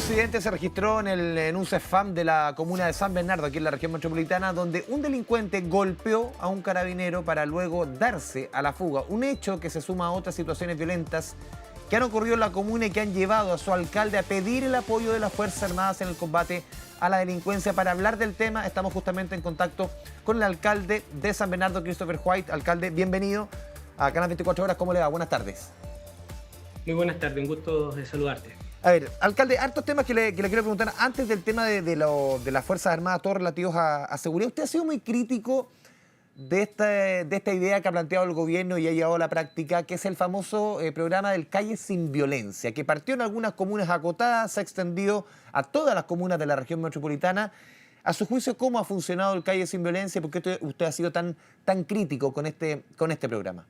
incidente se registró en un CEFAM de la comuna de San Bernardo, aquí en la región metropolitana, donde un delincuente golpeó a un carabinero para luego darse a la fuga. Un hecho que se suma a otras situaciones violentas que han ocurrido en la comuna y que han llevado a su alcalde a pedir el apoyo de las Fuerzas Armadas en el combate a la delincuencia. Para hablar del tema, estamos justamente en contacto con el alcalde de San Bernardo, Christopher White. Alcalde, bienvenido a Canal 24 Horas. ¿Cómo le va? Buenas tardes. Muy buenas tardes, un gusto de saludarte. A ver, alcalde, hartos temas que le quiero preguntar. Antes del tema de las Fuerzas Armadas, todos relativos a seguridad. Usted ha sido muy crítico de esta idea que ha planteado el gobierno y ha llevado a la práctica, que es el famoso programa del Calles sin Violencia, que partió en algunas comunas acotadas, se ha extendido a todas las comunas de la región metropolitana. A su juicio, ¿cómo ha funcionado el Calles sin Violencia? ¿Por qué usted ha sido tan crítico con este programa?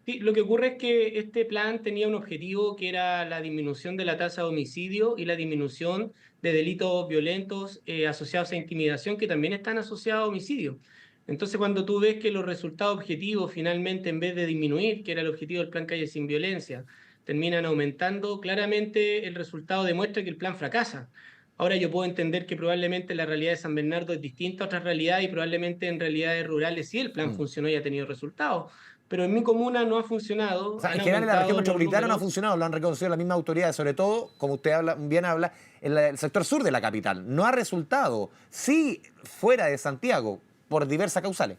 Sí, lo que ocurre es que este plan tenía un objetivo que era la disminución de la tasa de homicidio y la disminución de delitos violentos asociados a intimidación, que también están asociados a homicidio. Entonces, cuando tú ves que los resultados objetivos finalmente, en vez de disminuir, que era el objetivo del plan Calle sin Violencia, terminan aumentando, claramente el resultado demuestra que el plan fracasa. Ahora yo puedo entender que probablemente la realidad de San Bernardo es distinta a otras realidades y probablemente en realidades rurales sí el plan funcionó y ha tenido resultados, pero en mi comuna no ha O funcionado, sea, en han general en la región aumentado los metropolitana no ha números. funcionado, lo han reconocido las mismas autoridades, sobre todo, como usted bien habla, en el sector sur de la capital. No ha resultado, sí fuera de Santiago, por diversas causales.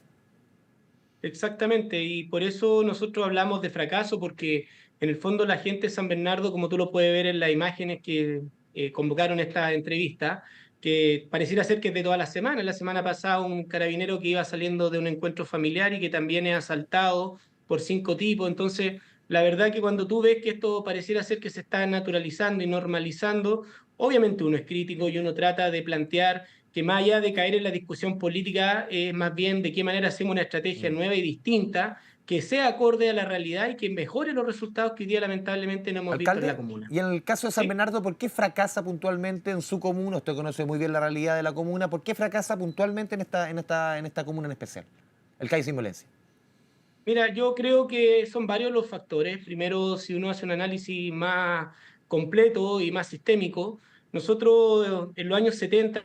Exactamente, y por eso nosotros hablamos de fracaso, porque en el fondo la gente de San Bernardo, como tú lo puedes ver en las imágenes que convocaron esta entrevista, que pareciera ser que es de toda la semana. La semana pasada un carabinero que iba saliendo de un encuentro familiar y que también es asaltado por 5 tipos. Entonces, la verdad que cuando tú ves que esto pareciera ser que se está naturalizando y normalizando, obviamente uno es crítico y uno trata de plantear que más allá de caer en la discusión política, es más bien de qué manera hacemos una estrategia nueva y distinta que sea acorde a la realidad y que mejore los resultados que hoy día lamentablemente no hemos visto en la Alcalde, comuna. y en el caso de San ¿Sí? Bernardo, ¿por qué fracasa puntualmente en su comuna? Usted conoce muy bien la realidad de la comuna. ¿Por qué fracasa puntualmente en esta comuna en especial? El CAI sin violencia. Mira, yo creo que son varios los factores. Primero, si uno hace un análisis más completo y más sistémico, nosotros en los años 70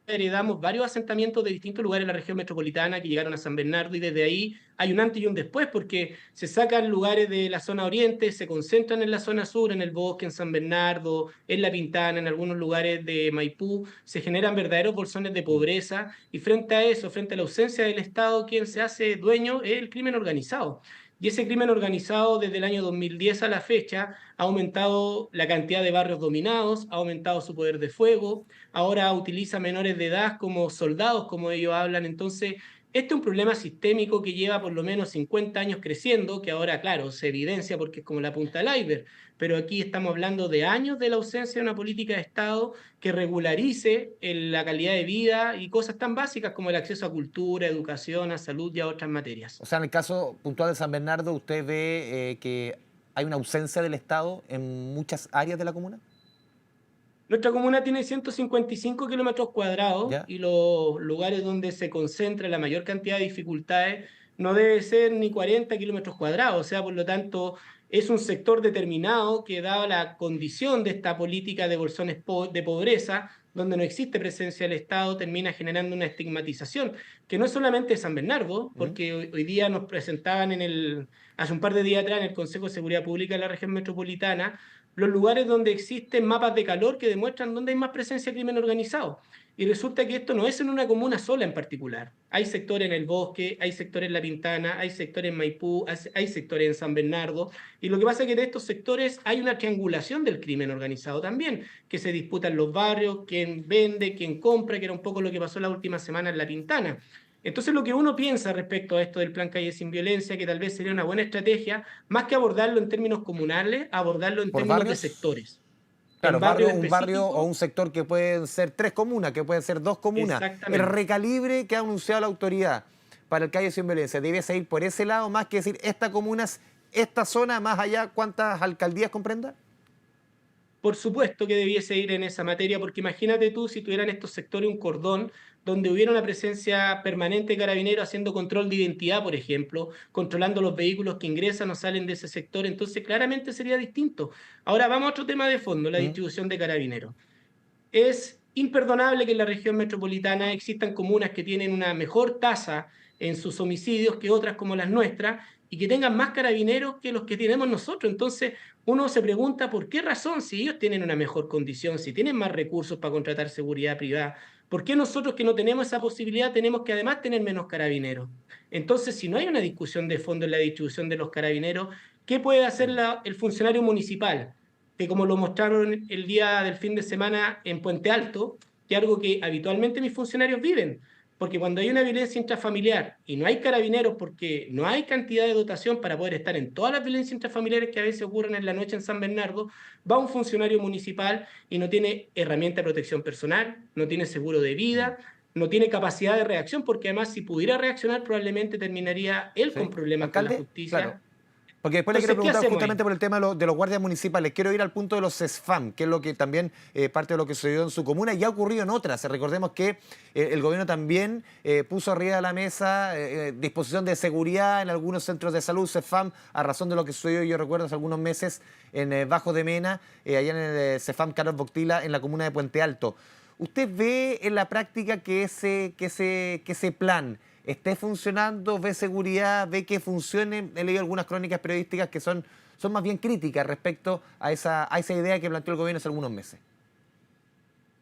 heredamos varios asentamientos de distintos lugares de la región metropolitana que llegaron a San Bernardo y desde ahí hay un antes y un después porque se sacan lugares de la zona oriente, se concentran en la zona sur, en el Bosque, en San Bernardo, en La Pintana, en algunos lugares de Maipú, se generan verdaderos bolsones de pobreza y frente a eso, frente a la ausencia del Estado, quien se hace dueño es el crimen organizado. Y ese crimen organizado desde el año 2010 a la fecha ha aumentado la cantidad de barrios dominados, ha aumentado su poder de fuego, ahora utiliza menores de edad como soldados, como ellos hablan. Entonces, este es un problema sistémico que lleva por lo menos 50 años creciendo, que ahora, claro, se evidencia porque es como la punta del iceberg, pero aquí estamos hablando de años de la ausencia de una política de Estado que regularice la calidad de vida y cosas tan básicas como el acceso a cultura, educación, a salud y a otras materias. O sea, en el caso puntual de San Bernardo, ¿usted ve que hay una ausencia del Estado en muchas áreas de la comuna? Nuestra comuna tiene 155 kilómetros cuadrados ¿Ya? y los lugares donde se concentra la mayor cantidad de dificultades no debe ser ni 40 kilómetros cuadrados. O sea, por lo tanto, es un sector determinado que, dada la condición de esta política de bolsones de pobreza, donde no existe presencia del Estado, termina generando una estigmatización, que no es solamente San Bernardo, ¿Mm? porque hoy día nos presentaban hace un par de días atrás en el Consejo de Seguridad Pública de la región metropolitana los lugares donde existen mapas de calor que demuestran dónde hay más presencia de crimen organizado. Y resulta que esto no es en una comuna sola en particular. Hay sectores en el Bosque, hay sectores en La Pintana, hay sectores en Maipú, hay sectores en San Bernardo. Y lo que pasa es que de estos sectores hay una triangulación del crimen organizado también, que se disputan los barrios, quién vende, quién compra, que era un poco lo que pasó la última semana en La Pintana. Entonces lo que uno piensa respecto a esto del plan Calle sin Violencia, que tal vez sería una buena estrategia, más que abordarlo en términos comunales, abordarlo en ¿Por términos de barrios? sectores. Claro, En barrios un barrio o específicos, un sector que pueden ser 3 comunas, que pueden ser 2 comunas. El exactamente. recalibre que ha anunciado la autoridad para el Calle sin Violencia debe seguir por ese lado, más que decir esta comuna, esta zona, más allá, ¿cuántas alcaldías comprenda? por supuesto que debiese ir en esa materia, porque imagínate tú si tuvieran estos sectores un cordón donde hubiera una presencia permanente de carabineros haciendo control de identidad, por ejemplo, controlando los vehículos que ingresan o salen de ese sector, entonces claramente sería distinto. Ahora vamos a otro tema de fondo, la ¿Mm? distribución de carabineros. Es imperdonable que en la región metropolitana existan comunas que tienen una mejor tasa en sus homicidios que otras como las nuestras y que tengan más carabineros que los que tenemos nosotros. Entonces uno se pregunta por qué razón, si ellos tienen una mejor condición, si tienen más recursos para contratar seguridad privada, ¿por qué nosotros que no tenemos esa posibilidad tenemos que además tener menos carabineros? Entonces, si no hay una discusión de fondo en la distribución de los carabineros, ¿qué puede hacer el funcionario municipal? Que como lo mostraron el día del fin de semana en Puente Alto, que es algo que habitualmente mis funcionarios viven, porque cuando hay una violencia intrafamiliar y no hay carabineros porque no hay cantidad de dotación para poder estar en todas las violencias intrafamiliares que a veces ocurren en la noche en San Bernardo, va un funcionario municipal y no tiene herramienta de protección personal, no tiene seguro de Mm. vida, no tiene capacidad de reacción, porque además si pudiera reaccionar probablemente terminaría él con ¿Sí? problemas con la Alcalde, claro. justicia. Porque después le quiero Entonces, ¿qué preguntar hacemos ahí? justamente por el tema de los guardias municipales. Quiero ir al punto de los CESFAM, que es lo que también parte de lo que sucedió en su comuna y ha ocurrido en otras. Recordemos que el gobierno también puso arriba de la mesa disposición de seguridad en algunos centros de salud, CESFAM, a razón de lo que sucedió, yo recuerdo, hace algunos meses en Bajo de Mena, allá en el CESFAM Carlos Boctila, en la comuna de Puente Alto. ¿Usted ve en la práctica que ese plan esté funcionando, ve seguridad, ve que funcione? He leído algunas crónicas periodísticas que son más bien críticas respecto a esa idea que planteó el gobierno hace algunos meses.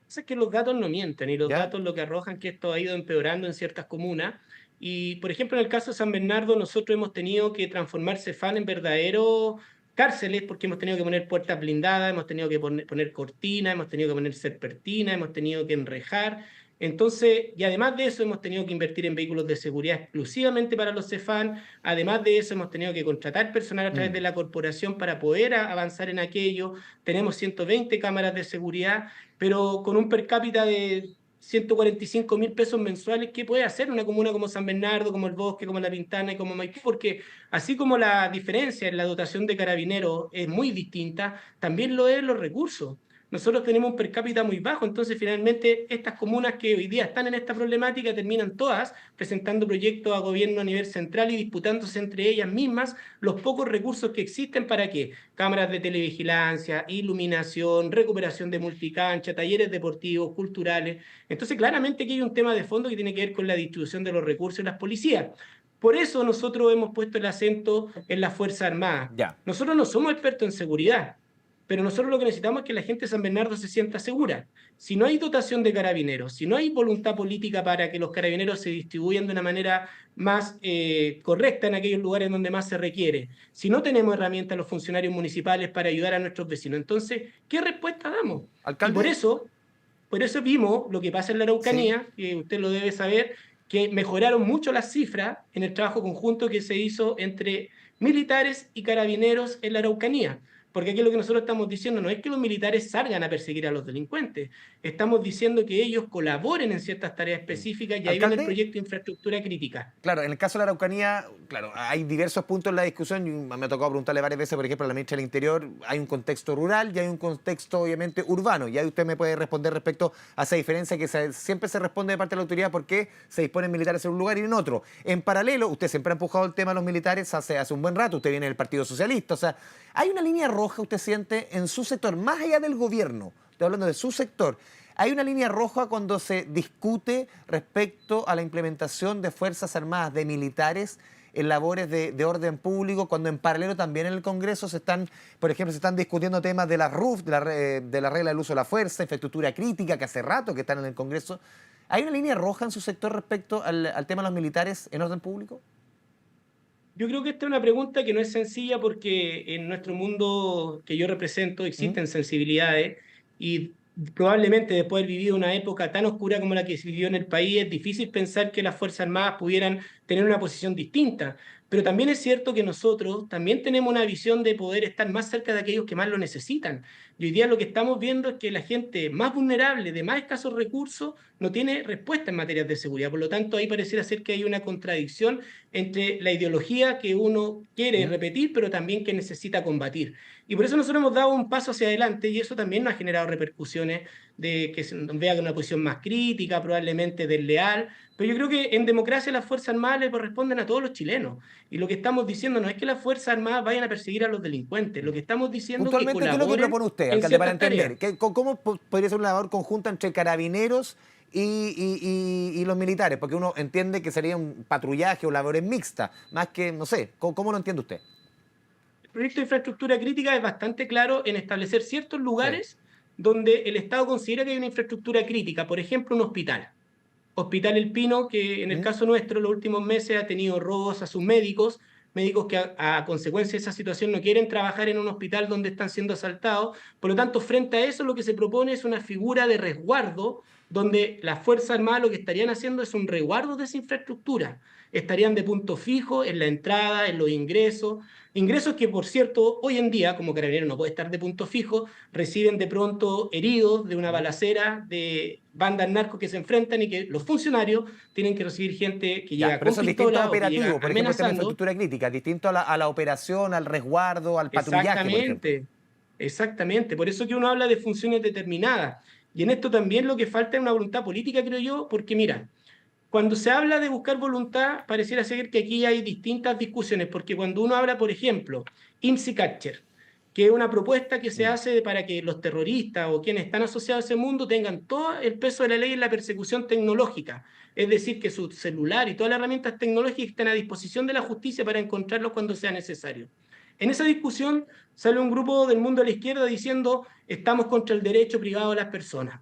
Es que los datos no mienten y los ¿Ya? datos lo que arrojan que esto ha ido empeorando en ciertas comunas. Y, por ejemplo, en el caso de San Bernardo, nosotros hemos tenido que transformar Cefán en verdaderos cárceles porque hemos tenido que poner puertas blindadas, hemos tenido que poner cortinas, hemos tenido que poner serpentina, hemos tenido que enrejar. Entonces, y además de eso, hemos tenido que invertir en vehículos de seguridad exclusivamente para los Cefán. Además de eso, hemos tenido que contratar personal a través Mm. de la corporación para poder avanzar en aquello. Tenemos 120 cámaras de seguridad, pero con un per cápita de 145.000 pesos mensuales, ¿qué puede hacer una comuna como San Bernardo, como El Bosque, como La Pintana y como Maipú? Porque así como la diferencia en la dotación de carabineros es muy distinta, también lo es los recursos. Nosotros tenemos un per cápita muy bajo, entonces finalmente estas comunas que hoy día están en esta problemática terminan todas presentando proyectos a gobierno a nivel central y disputándose entre ellas mismas los pocos recursos que existen para que cámaras de televigilancia, iluminación, recuperación de multicancha, talleres deportivos, culturales. Entonces, claramente aquí hay un tema de fondo que tiene que ver con la distribución de los recursos en las policías. Por eso nosotros hemos puesto el acento en la Fuerza Armada. Ya. Nosotros no somos expertos en seguridad, pero nosotros lo que necesitamos es que la gente de San Bernardo se sienta segura. Si no hay dotación de carabineros, si no hay voluntad política para que los carabineros se distribuyan de una manera más correcta en aquellos lugares donde más se requiere, si no tenemos herramientas los funcionarios municipales para ayudar a nuestros vecinos, entonces, ¿qué respuesta damos? Y Alcalde, por eso vimos lo que pasa en la sí. Araucanía, que usted lo debe saber, que mejoraron mucho las cifras en el trabajo conjunto que se hizo entre militares y carabineros en la Araucanía. Porque aquí lo que nosotros estamos diciendo no es que los militares salgan a perseguir a los delincuentes, estamos diciendo que ellos colaboren en ciertas tareas Mm. específicas y ahí viene el Alcalde, proyecto de infraestructura crítica. claro, en el caso de la Araucanía, claro, hay diversos puntos en la discusión. Me ha tocado preguntarle varias veces, por ejemplo, a la ministra del Interior, hay un contexto rural y hay un contexto, obviamente, urbano. Y ahí usted me puede responder respecto a esa diferencia que siempre se responde de parte de la autoridad por qué se disponen militares en un lugar y en otro. En paralelo, usted siempre ha empujado el tema de los militares hace un buen rato, usted viene del Partido Socialista. O sea, hay una línea roja, usted siente, en su sector, más allá del gobierno, estoy hablando de su sector. Hay una línea roja cuando se discute respecto a la implementación de Fuerzas Armadas, de militares en labores de orden público, cuando en paralelo también en el Congreso por ejemplo, se están discutiendo temas de la RUF, de la regla del uso de la fuerza, infraestructura crítica, que hace rato que están en el Congreso. ¿Hay una línea roja en su sector respecto al tema de los militares en orden público? Yo creo que esta es una pregunta que no es sencilla porque en nuestro mundo que yo represento ¿Mm? existen sensibilidades y probablemente después de haber vivido una época tan oscura como la que se vivió en el país, es difícil pensar que las Fuerzas Armadas pudieran tener una posición distinta. Pero también es cierto que nosotros también tenemos una visión de poder estar más cerca de aquellos que más lo necesitan. Y hoy día lo que estamos viendo es que la gente más vulnerable, de más escasos recursos, no tiene respuesta en materia de seguridad. Por lo tanto, ahí pareciera ser que hay una contradicción entre la ideología que uno quiere ¿Mm? repetir, pero también que necesita combatir. Y por eso nosotros hemos dado un paso hacia adelante y eso también nos ha generado repercusiones de que se nos vea con una posición más crítica, probablemente desleal. Pero yo creo que en democracia las Fuerzas Armadas le corresponden a todos los chilenos. Y lo que estamos diciendo no es que las Fuerzas Armadas vayan a perseguir a los delincuentes, lo que estamos diciendo es que Puntualmente, ¿qué es lo que colaboren propone usted, en alcalde, para ciertas tareas. entender? ¿Cómo podría ser una labor conjunta entre carabineros y los militares? Porque uno entiende que sería un patrullaje o labores mixtas, más que, no sé, ¿cómo lo entiende usted? El proyecto de infraestructura crítica es bastante claro en establecer ciertos Sí. lugares donde el Estado considera que hay una infraestructura crítica, por ejemplo, un hospital. Hospital El Pino, que en el ¿Mm? caso nuestro, en los últimos meses ha tenido robos a sus médicos, médicos que a consecuencia de esa situación no quieren trabajar en un hospital donde están siendo asaltados. Por lo tanto, frente a eso, lo que se propone es una figura de resguardo, donde las Fuerzas Armadas lo que estarían haciendo es un resguardo de esa infraestructura. Estarían de punto fijo en la entrada, en los ingresos. Ingresos que, por cierto, hoy en día, como carabinero no puede estar de punto fijo, reciben de pronto heridos de una ¿Mm? balacera de bandas narcos que se enfrentan y que los funcionarios tienen que recibir gente que Ya, llega pero con eso es distinto a pistola o que llega operativo, por ejemplo, el tema de amenazando. infraestructura crítica, distinto a la operación, al resguardo, al patrullaje, por ejemplo. Exactamente, exactamente. Por eso que uno habla de funciones determinadas. Y en esto también lo que falta es una voluntad política, creo yo, porque mira, cuando se habla de buscar voluntad, pareciera ser que aquí hay distintas discusiones, porque cuando uno habla, por ejemplo, IMSI Catcher, que es una propuesta que se Mm. hace para que los terroristas o quienes están asociados a ese mundo tengan todo el peso de la ley en la persecución tecnológica, es decir, que su celular y todas las herramientas tecnológicas estén a disposición de la justicia para encontrarlos cuando sea necesario. En esa discusión sale un grupo del mundo de la izquierda diciendo estamos contra el derecho privado de las personas.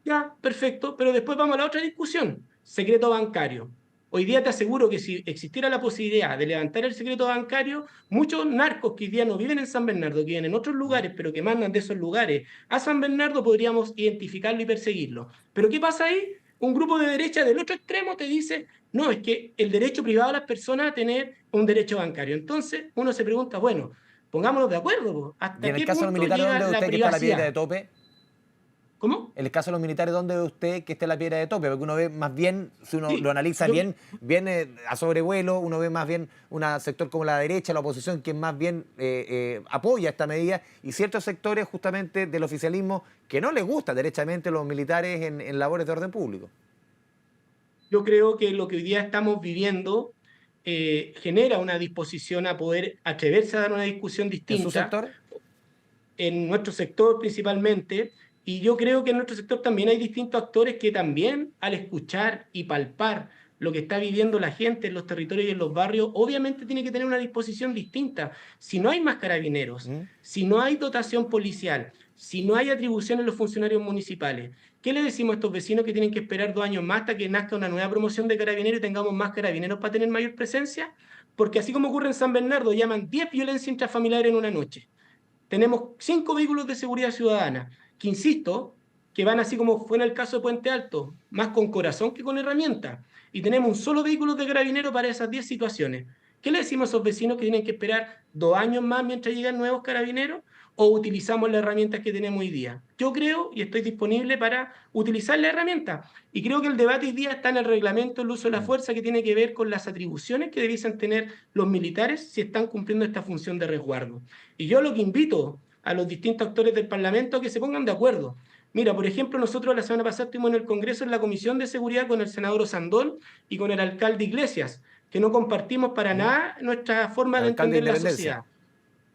Ya, perfecto, pero después vamos a la otra discusión, secreto bancario. Hoy día te aseguro que si existiera la posibilidad de levantar el secreto bancario, muchos narcos que hoy día no viven en San Bernardo, que viven en otros ¿Mm? lugares, pero que mandan de esos lugares a San Bernardo, podríamos identificarlo y perseguirlo. Pero ¿qué pasa ahí? Un grupo de derecha del otro extremo te dice, no, es que el derecho privado de las personas a tener un derecho bancario. Entonces uno se pregunta, bueno, pongámonos de acuerdo, po, Y ¿hasta en el qué caso de los punto militares, llega ¿dónde ve la usted que está la piedra privacidad? de tope? ¿Cómo? En el caso de los militares, ¿dónde ve usted que esté la piedra de tope? Porque uno ve más bien, si uno lo Sí, analiza yo, bien, viene a sobrevuelo, uno ve más bien un sector como la derecha, la oposición, que más bien apoya esta medida, y ciertos sectores justamente del oficialismo que no les gusta derechamente los militares en labores de orden público. Yo creo que lo que hoy día estamos viviendo genera una disposición a poder atreverse a dar una discusión ¿En su distinta sector? en nuestro sector principalmente, y yo creo que en nuestro sector también hay distintos actores que también al escuchar y palpar lo que está viviendo la gente en los territorios y en los barrios, obviamente tiene que tener una disposición distinta. Si no hay más carabineros, ¿Mm? si no hay dotación policial, si no hay atribuciones en los funcionarios municipales, ¿qué le decimos a estos vecinos que tienen que esperar 2 años más hasta que nazca una nueva promoción de carabineros y tengamos más carabineros para tener mayor presencia? Porque así como ocurre en San Bernardo, llaman 10 violencias intrafamiliares en una noche. Tenemos 5 vehículos de seguridad ciudadana, que insisto, que van así como fue en el caso de Puente Alto, más con corazón que con herramienta. Y tenemos un solo vehículo de carabinero para esas 10 situaciones. ¿Qué le decimos a esos vecinos que tienen que esperar 2 años más mientras llegan nuevos carabineros? ¿O utilizamos las herramientas que tenemos hoy día? Yo creo y estoy disponible para utilizar la herramienta. Y creo que el debate hoy día está en el reglamento del uso de la Mm. fuerza que tiene que ver con las atribuciones que debiesen tener los militares si están cumpliendo esta función de resguardo. Y yo lo que invito a los distintos actores del Parlamento a que se pongan de acuerdo. Mira, por ejemplo, nosotros la semana pasada estuvimos en el Congreso en la Comisión de Seguridad con el senador Osandón y con el alcalde Iglesias, que no compartimos para ¿Mm? nada nuestra forma El de alcalde de entender la Independencia. sociedad.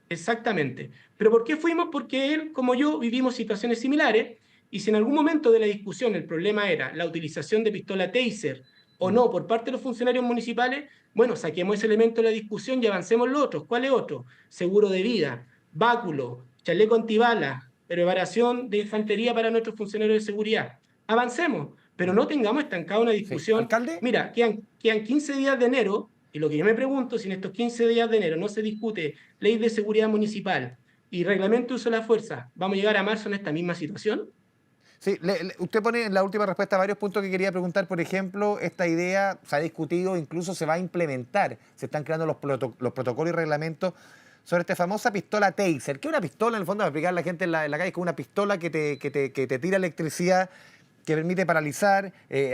Exactamente. ¿Pero por qué fuimos? Porque él, como yo, vivimos situaciones similares y si en algún momento de la discusión el problema era la utilización de pistola taser o Mm. no por parte de los funcionarios municipales, bueno, saquemos ese elemento de la discusión y avancemos los otros. ¿Cuál es otro? Seguro de vida, báculo, chaleco antibalas, preparación de infantería para nuestros funcionarios de seguridad. Avancemos, pero Mm. no tengamos estancada una Sí. discusión. ¿Alcalde? Mira, quedan 15 días de enero y lo que yo me pregunto, si en estos 15 días de enero no se discute ley de seguridad municipal y reglamento de uso de la fuerza, ¿vamos a llegar a marzo en esta misma situación? Sí, usted pone en la última respuesta varios puntos que quería preguntar. Por ejemplo, esta idea se ha discutido, incluso se va a implementar. Se están creando los protocolos y reglamentos sobre esta famosa pistola Taser. ¿Qué es una pistola? En el fondo, para explicar a la gente en la calle, es como una pistola que te tira electricidad, que permite paralizar,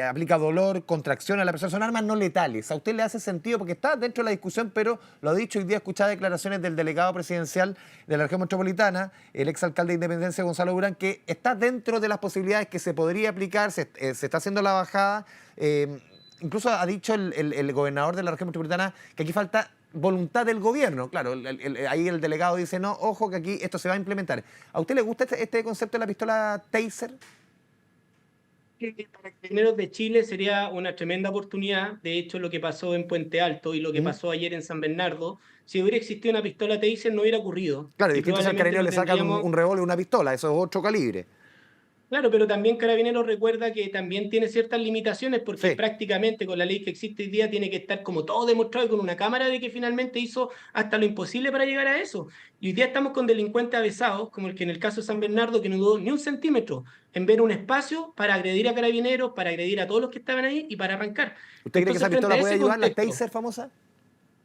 aplica dolor, contracción a la persona. Son armas no letales. ¿A usted le hace sentido? Porque está dentro de la discusión, pero lo ha dicho hoy día, escuchaba declaraciones del delegado presidencial de la región metropolitana, el exalcalde de Independencia, Gonzalo Durán, que está dentro de las posibilidades que se podría aplicar, se está haciendo la bajada. Incluso ha dicho el gobernador de la región metropolitana que aquí falta voluntad del gobierno. Claro, ahí el delegado dice, no, ojo que aquí esto se va a implementar. ¿A usted le gusta este concepto de la pistola Taser? Que para Carabineros de Chile sería una tremenda oportunidad. De hecho, lo que pasó en Puente Alto y lo que ¿Mm? pasó ayer en San Bernardo, si hubiera existido una pistola Taser no hubiera ocurrido. Claro, Y distinto si al probablemente carabinero no le sacan tendríamos. un revólver o una pistola, eso es otro calibre. Claro, pero también Carabineros recuerda que también tiene ciertas limitaciones porque Sí. prácticamente con la ley que existe hoy día tiene que estar como todo demostrado y con una cámara de que finalmente hizo hasta lo imposible para llegar a eso. Y hoy día estamos con delincuentes avesados, como el que en el caso de San Bernardo, que no dudó ni un centímetro en ver un espacio para agredir a Carabineros, para agredir a todos los que estaban ahí y para arrancar. ¿Usted cree que Entonces, esa frente pistola a puede ese ayudar, la contexto, Taser famosa?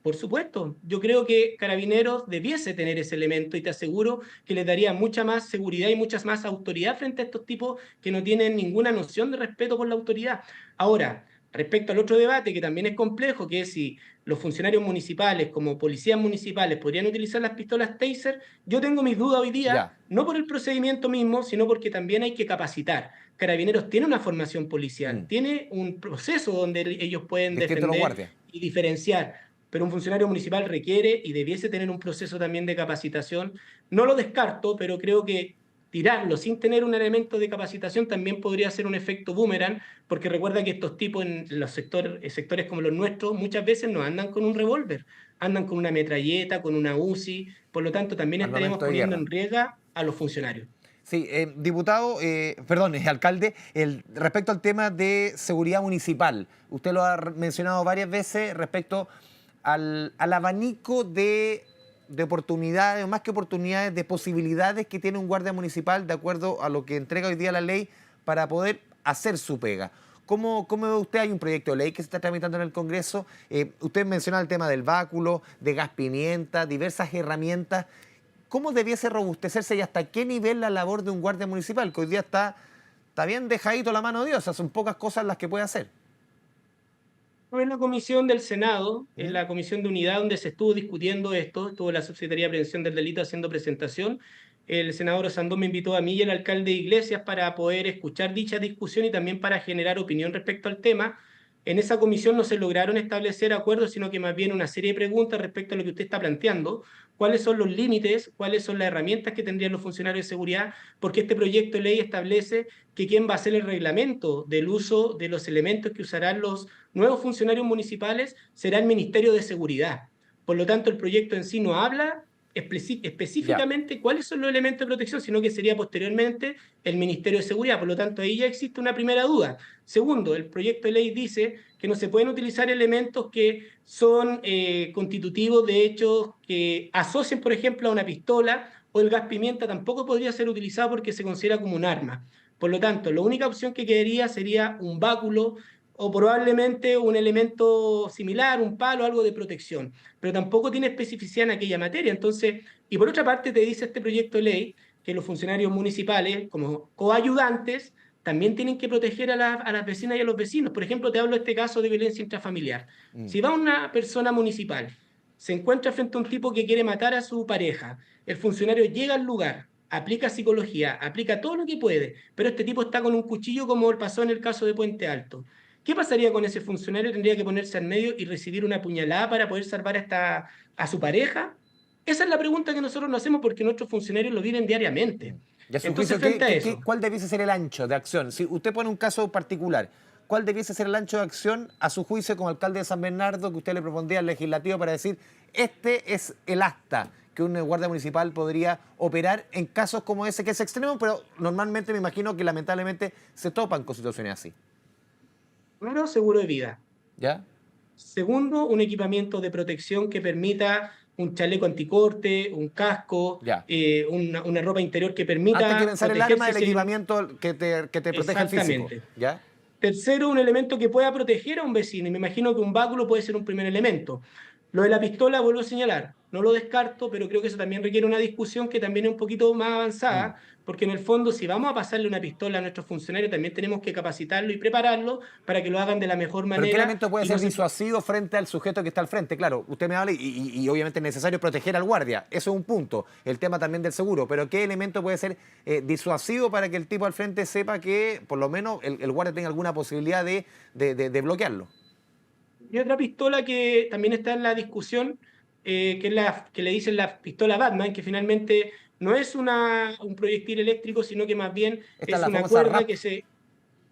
por supuesto, yo creo que Carabineros debiese tener ese elemento y te aseguro que les daría mucha más seguridad y muchas más autoridad frente a estos tipos que no tienen ninguna noción de respeto por la autoridad. Ahora, respecto al otro debate que también es complejo, que es si los funcionarios municipales como policías municipales podrían utilizar las pistolas Taser, yo tengo mis dudas hoy día, Ya. no por el procedimiento mismo, sino porque también hay que capacitar. Carabineros tiene una formación policial, Mm. tiene un proceso donde ellos pueden Distinto a los defender guardias. y diferenciar, pero un funcionario municipal requiere y debiese tener un proceso también de capacitación. No lo descarto, pero creo que tirarlo sin tener un elemento de capacitación también podría ser un efecto boomerang, porque recuerda que estos tipos en los sectores como los nuestros muchas veces no andan con un revólver, andan con una metralleta, con una UCI, por lo tanto también estaríamos Armamento de poniendo guerra. en riesgo a los funcionarios. Sí, diputado, perdón, alcalde, respecto al tema de seguridad municipal, usted lo ha mencionado varias veces respecto al abanico de oportunidades, o más que oportunidades, de posibilidades que tiene un guardia municipal de acuerdo a lo que entrega hoy día la ley para poder hacer su pega. ¿Cómo ve usted? Hay un proyecto de ley que se está tramitando en el Congreso. Usted mencionaba el tema del báculo, de gas pimienta, diversas herramientas. ¿Cómo debiese robustecerse y hasta qué nivel la labor de un guardia municipal? Que hoy día está bien dejadito la mano de Dios, o sea, son pocas cosas las que puede hacer. En la comisión del Senado, en ¿Mm? la comisión de unidad donde se estuvo discutiendo esto, estuvo la Subsecretaría de Prevención del Delito haciendo presentación. El senador Osandón me invitó a mí y al alcalde Iglesias para poder escuchar dicha discusión y también para generar opinión respecto al tema. En esa comisión no se lograron establecer acuerdos, sino que más bien una serie de preguntas respecto a lo que usted está planteando. ¿Cuáles son los límites? ¿Cuáles son las herramientas que tendrían los funcionarios de seguridad? Porque este proyecto de ley establece que quién va a hacer el reglamento del uso de los elementos que usarán los nuevos funcionarios municipales será el Ministerio de Seguridad. Por lo tanto, el proyecto en sí no habla Ya. específicamente cuáles son los elementos de protección, sino que sería posteriormente el Ministerio de Seguridad. Por lo tanto, ahí ya existe una primera duda. Segundo, el proyecto de ley dice que no se pueden utilizar elementos que son constitutivos de hechos que asocien, por ejemplo, a una pistola, o el gas pimienta tampoco podría ser utilizado porque se considera como un arma. Por lo tanto, la única opción que quedaría sería un báculo o probablemente un elemento similar, un palo, algo de protección, pero tampoco tiene especificidad en aquella materia. Entonces, y por otra parte, te dice este proyecto de ley que los funcionarios municipales, como coayudantes, también tienen que proteger a las vecinas y a los vecinos. Por ejemplo, te hablo de este caso de violencia intrafamiliar. Mm. Si va una persona municipal, se encuentra frente a un tipo que quiere matar a su pareja, el funcionario llega al lugar, aplica psicología, aplica todo lo que puede, pero este tipo está con un cuchillo como pasó en el caso de Puente Alto. ¿Qué pasaría con ese funcionario? ¿Tendría que ponerse al medio y recibir una puñalada para poder salvar a su pareja? Esa es la pregunta que nosotros nos hacemos porque nuestros funcionarios lo viven diariamente. Y a su Entonces, juicio, frente a eso, ¿cuál debiese ser el ancho de acción? Si usted pone un caso particular, ¿cuál debiese ser el ancho de acción a su juicio como alcalde de San Bernardo que usted le propondría al legislativo para decir, este es el acta que un guardia municipal podría operar en casos como ese, que es extremo, pero normalmente me imagino que lamentablemente se topan con situaciones así? primero, seguro de vida. ¿Ya? Segundo, un equipamiento de protección que permita un chaleco anticorte, un casco, Ya. una ropa interior que Antes que permita pensar el arma, protegerse el si hay un. equipamiento que te protege el físico. Exactamente. ¿Ya? Tercero, un elemento que pueda proteger a un vecino. Y me imagino que un báculo puede ser un primer elemento. Lo de la pistola, vuelvo a señalar, no lo descarto, pero creo que eso también requiere una discusión que también es un poquito más Mm. avanzada, porque en el fondo, si vamos a pasarle una pistola a nuestros funcionarios, también tenemos que capacitarlo y prepararlo para que lo hagan de la mejor Pero ¿qué manera elemento puede y no ser se... disuasivo frente al sujeto que está al frente? Claro, usted me habla y obviamente es necesario proteger al guardia. Eso es un punto. El tema también del seguro. Pero ¿qué elemento puede ser disuasivo para que el tipo al frente sepa que por lo menos el guardia tenga alguna posibilidad de bloquearlo? Y otra pistola que también está en la discusión, que es la que le dicen la pistola Batman, que finalmente no es un proyectil eléctrico, sino que más bien Esta es es la una famosa cuerda RAP. que se...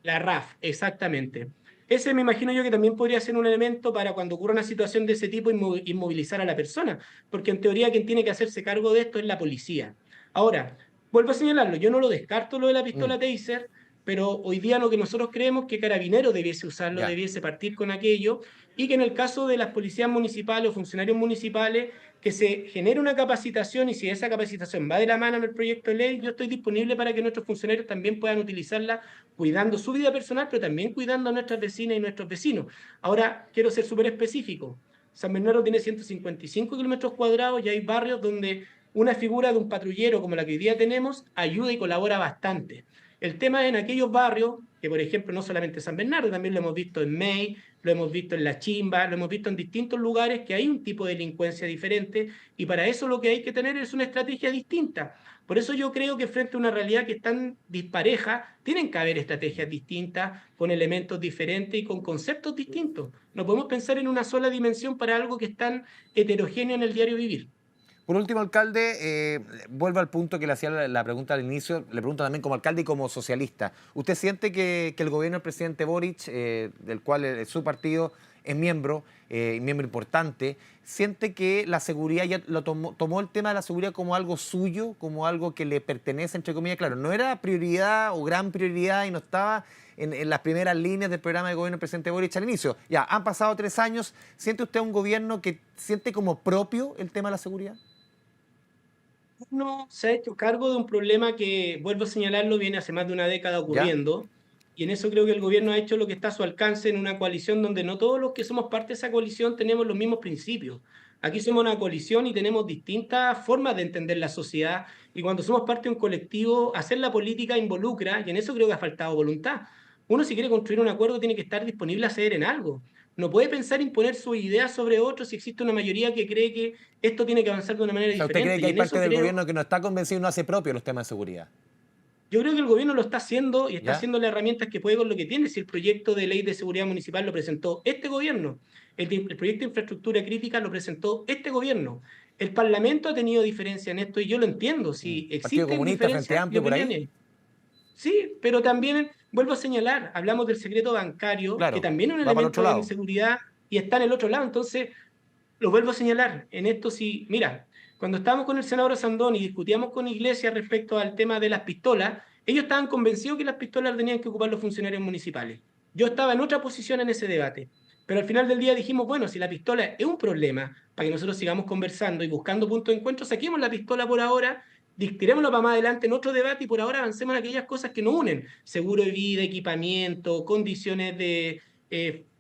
La RAF, exactamente. Ese me imagino yo que también podría ser un elemento para cuando ocurra una situación de ese tipo inmovilizar a la persona, porque en teoría quien tiene que hacerse cargo de esto es la policía. Ahora, vuelvo a señalarlo, yo no lo descarto lo de la Mm, pistola Taser, pero hoy día lo que nosotros creemos que Carabineros debiese usarlo, ya. debiese partir con aquello, y que en el caso de las policías municipales o funcionarios municipales, que se genere una capacitación y si esa capacitación va de la mano en el proyecto de ley, yo estoy disponible para que nuestros funcionarios también puedan utilizarla cuidando su vida personal, pero también cuidando a nuestras vecinas y nuestros vecinos. Ahora, quiero ser súper específico. San Bernardo tiene 155 kilómetros cuadrados y hay barrios donde una figura de un patrullero como la que hoy día tenemos ayuda y colabora bastante. El tema es en aquellos barrios, que por ejemplo no solamente San Bernardo, también lo hemos visto en May, lo hemos visto en La Chimba, lo hemos visto en distintos lugares que hay un tipo de delincuencia diferente y para eso lo que hay que tener es una estrategia distinta. Por eso yo creo que frente a una realidad que es tan dispareja, tienen que haber estrategias distintas, con elementos diferentes y con conceptos distintos. No podemos pensar en una sola dimensión para algo que es tan heterogéneo en el diario vivir. Por último, alcalde, vuelvo al punto que le hacía la pregunta al inicio, le pregunto también como alcalde y como socialista. ¿Usted siente que el gobierno del presidente Boric, del cual su partido es miembro, miembro importante, siente que la seguridad ya lo tomó el tema de la seguridad como algo suyo, como algo que le pertenece, entre comillas? Claro, no era prioridad o gran prioridad y no estaba en las primeras líneas del programa de gobierno del presidente Boric al inicio. Ya, han pasado 3 años. ¿Siente usted un gobierno que siente como propio el tema de la seguridad? Uno se ha hecho cargo de un problema que, vuelvo a señalarlo, viene hace más de una década ¿Ya? ocurriendo, y en eso creo que el gobierno ha hecho lo que está a su alcance en una coalición donde no todos los que somos parte de esa coalición tenemos los mismos principios. Aquí somos una coalición y tenemos distintas formas de entender la sociedad, y cuando somos parte de un colectivo, hacer la política involucra, y en eso creo que ha faltado voluntad. Uno si quiere construir un acuerdo tiene que estar disponible a ceder en algo. No puede pensar imponer sus ideas sobre otros si existe una mayoría que cree que esto tiene que avanzar de una manera O sea, ¿usted cree diferente. que Y hay en parte eso del creo, gobierno que no está convencido y no hace propio los temas de seguridad? yo creo que el gobierno lo está haciendo y está ¿Ya? haciendo las herramientas que puede con lo que tiene. Si el proyecto de ley de seguridad municipal lo presentó este gobierno, el proyecto de infraestructura crítica lo presentó este gobierno. El Parlamento ha tenido diferencia en esto y yo lo entiendo. Si Partido existen Comunista, Frente diferencias de Amplio, por ahí. opiniones, sí, pero también vuelvo a señalar, hablamos del secreto bancario, que Claro, también es un va para el elemento otro de lado. inseguridad y está en el otro lado. Entonces, lo vuelvo a señalar, en esto sí, mira, cuando estábamos con el senador Sandón y discutíamos con Iglesias respecto al tema de las pistolas, ellos estaban convencidos que las pistolas tenían que ocupar los funcionarios municipales. Yo estaba en otra posición en ese debate, pero al final del día dijimos, bueno, si la pistola es un problema, para que nosotros sigamos conversando y buscando puntos de encuentro, saquemos la pistola por ahora, tirémoslo para más adelante en otro debate y por ahora avancemos en aquellas cosas que nos unen, seguro de vida, equipamiento, condiciones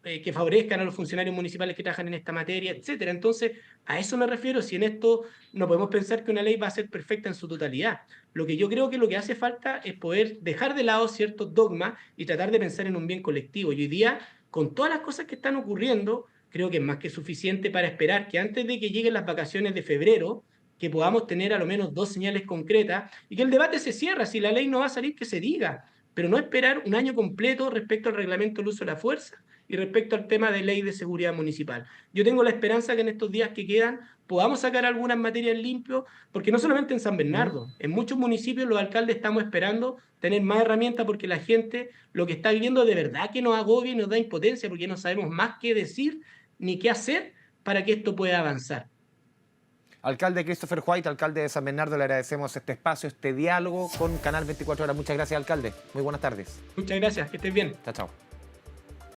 que favorezcan a los funcionarios municipales que trabajan en esta materia, etcétera. Entonces, a eso me refiero, si en esto no podemos pensar que una ley va a ser perfecta en su totalidad. Lo que yo creo que lo que hace falta es poder dejar de lado ciertos dogmas y tratar de pensar en un bien colectivo. Y hoy día, con todas las cosas que están ocurriendo, creo que es más que suficiente para esperar que antes de que lleguen las vacaciones de febrero, que podamos tener a lo menos dos señales concretas y que el debate se cierre. Si la ley no va a salir, que se diga, pero no esperar un año completo respecto al reglamento del uso de la fuerza y respecto al tema de ley de seguridad municipal. Yo tengo la esperanza que en estos días que quedan podamos sacar algunas materias limpias, porque no solamente en San ¿Mm? Bernardo, en muchos municipios los alcaldes estamos esperando tener más herramientas porque la gente lo que está viviendo de verdad que nos agobia y nos da impotencia porque no sabemos más qué decir ni qué hacer para que esto pueda avanzar. Alcalde Christopher White, alcalde de San Bernardo, le agradecemos este espacio, este diálogo con Canal 24 Horas. Muchas gracias, alcalde. Muy buenas tardes. Muchas gracias, que estés bien. Chao, chao.